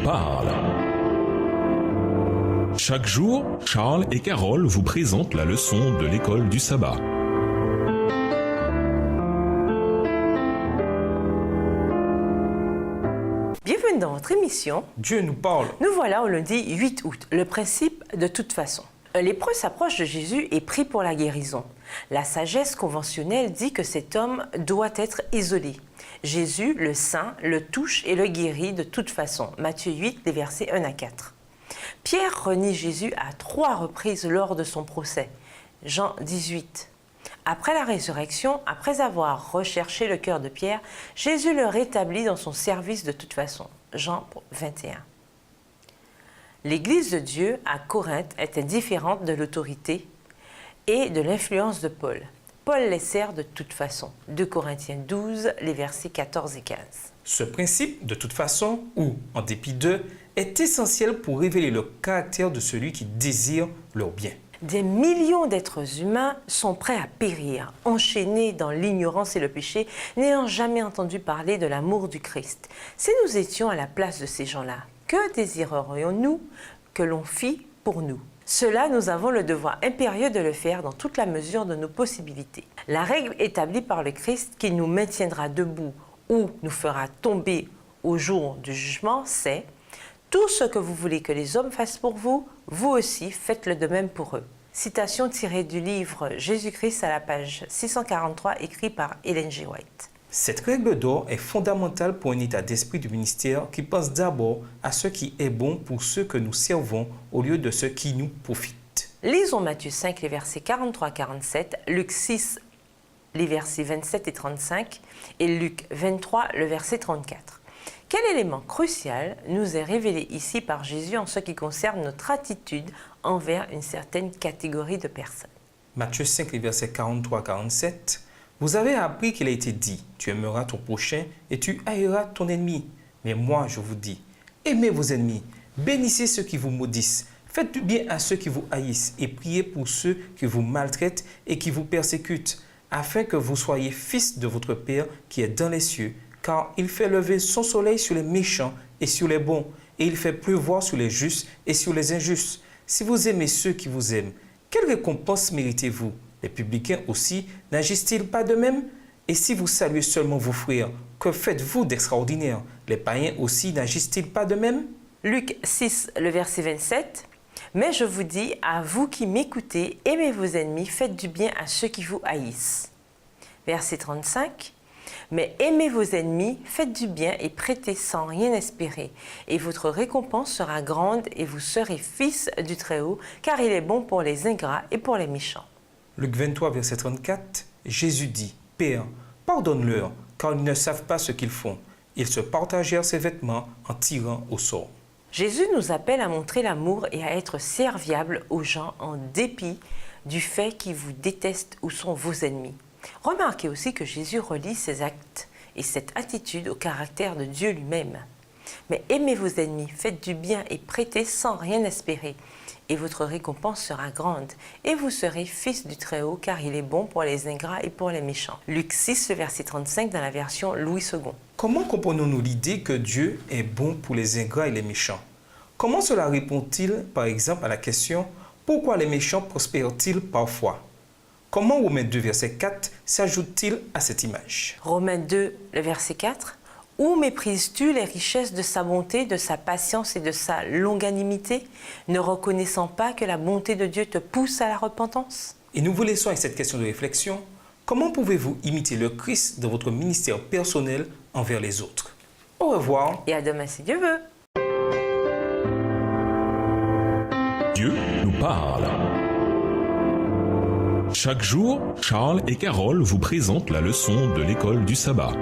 parle. Chaque jour, Charles et Carole vous présentent la leçon de l'école du sabbat. Bienvenue dans votre émission. Dieu nous parle. Nous voilà au lundi 8 août. Le principe de toute façon. Un lépreux s'approche de Jésus et prie pour la guérison. La sagesse conventionnelle dit que cet homme doit être isolé. Jésus, le saint, le touche et le guérit de toute façon. Matthieu 8, les versets 1 à 4. Pierre renie Jésus à 3 reprises lors de son procès. Jean 18. Après la résurrection, après avoir recherché le cœur de Pierre, Jésus le rétablit dans son service de toute façon. Jean 21. L'Église de Dieu à Corinthe était différente de l'autorité et de l'influence de Paul. Paul les sert de toute façon. 2 Corinthiens 12, les versets 14 et 15. Ce principe, de toute façon, ou en dépit d'eux, est essentiel pour révéler le caractère de celui qui désire leur bien. Des millions d'êtres humains sont prêts à périr, enchaînés dans l'ignorance et le péché, n'ayant jamais entendu parler de l'amour du Christ. Si nous étions à la place de ces gens-là, que désirerions-nous que l'on fît pour nous? Cela, nous avons le devoir impérieux de le faire dans toute la mesure de nos possibilités. La règle établie par le Christ qui nous maintiendra debout ou nous fera tomber au jour du jugement, c'est « Tout ce que vous voulez que les hommes fassent pour vous, vous aussi faites-le de même pour eux ». Citation tirée du livre « Jésus-Christ » à la page 643, écrit par Ellen G. White. Cette règle d'or est fondamentale pour un état d'esprit du ministère qui pense d'abord à ce qui est bon pour ceux que nous servons au lieu de ce qui nous profite. Lisons Matthieu 5, les versets 43-47, Luc 6, les versets 27 et 35, et Luc 23, le verset 34. Quel élément crucial nous est révélé ici par Jésus en ce qui concerne notre attitude envers une certaine catégorie de personnes? Matthieu 5, les versets 43-47. Vous avez appris qu'il a été dit, tu aimeras ton prochain et tu haïras ton ennemi. Mais moi, je vous dis, aimez vos ennemis, bénissez ceux qui vous maudissent, faites du bien à ceux qui vous haïssent et priez pour ceux qui vous maltraitent et qui vous persécutent, afin que vous soyez fils de votre Père qui est dans les cieux, car il fait lever son soleil sur les méchants et sur les bons, et il fait pleuvoir sur les justes et sur les injustes. Si vous aimez ceux qui vous aiment, quelle récompense méritez-vous? Les publicains aussi n'agissent-ils pas de même? Et si vous saluez seulement vos frères, que faites-vous d'extraordinaire? Les païens aussi n'agissent-ils pas de même? Luc 6, le verset 27. « Mais je vous dis, à vous qui m'écoutez, aimez vos ennemis, faites du bien à ceux qui vous haïssent. » Verset 35. « Mais aimez vos ennemis, faites du bien et prêtez sans rien espérer. Et votre récompense sera grande et vous serez fils du Très-Haut, car il est bon pour les ingrats et pour les méchants. » Luc 23, verset 34, Jésus dit, « Père, pardonne-leur, car ils ne savent pas ce qu'ils font. » Ils se partagèrent ses vêtements en tirant au sort. Jésus nous appelle à montrer l'amour et à être serviable aux gens en dépit du fait qu'ils vous détestent ou sont vos ennemis. Remarquez aussi que Jésus relie ses actes et cette attitude au caractère de Dieu lui-même. Mais aimez vos ennemis, faites du bien et prêtez sans rien espérer. Et votre récompense sera grande, et vous serez fils du Très-Haut, car il est bon pour les ingrats et pour les méchants. Luc 6, verset 35, dans la version Louis II. Comment comprenons-nous l'idée que Dieu est bon pour les ingrats et les méchants? Comment cela répond-il, par exemple, à la question « Pourquoi les méchants prospèrent-ils parfois ?» Comment Romains 2, verset 4 s'ajoute-t-il à cette image? Romains 2, le verset 4. « Où méprises-tu les richesses de sa bonté, de sa patience et de sa longanimité, ne reconnaissant pas que la bonté de Dieu te pousse à la repentance ?» Et nous vous laissons avec cette question de réflexion. Comment pouvez-vous imiter le Christ dans votre ministère personnel envers les autres? Au revoir. Et à demain si Dieu veut. Dieu nous parle. Chaque jour, Charles et Carole vous présentent la leçon de l'école du sabbat.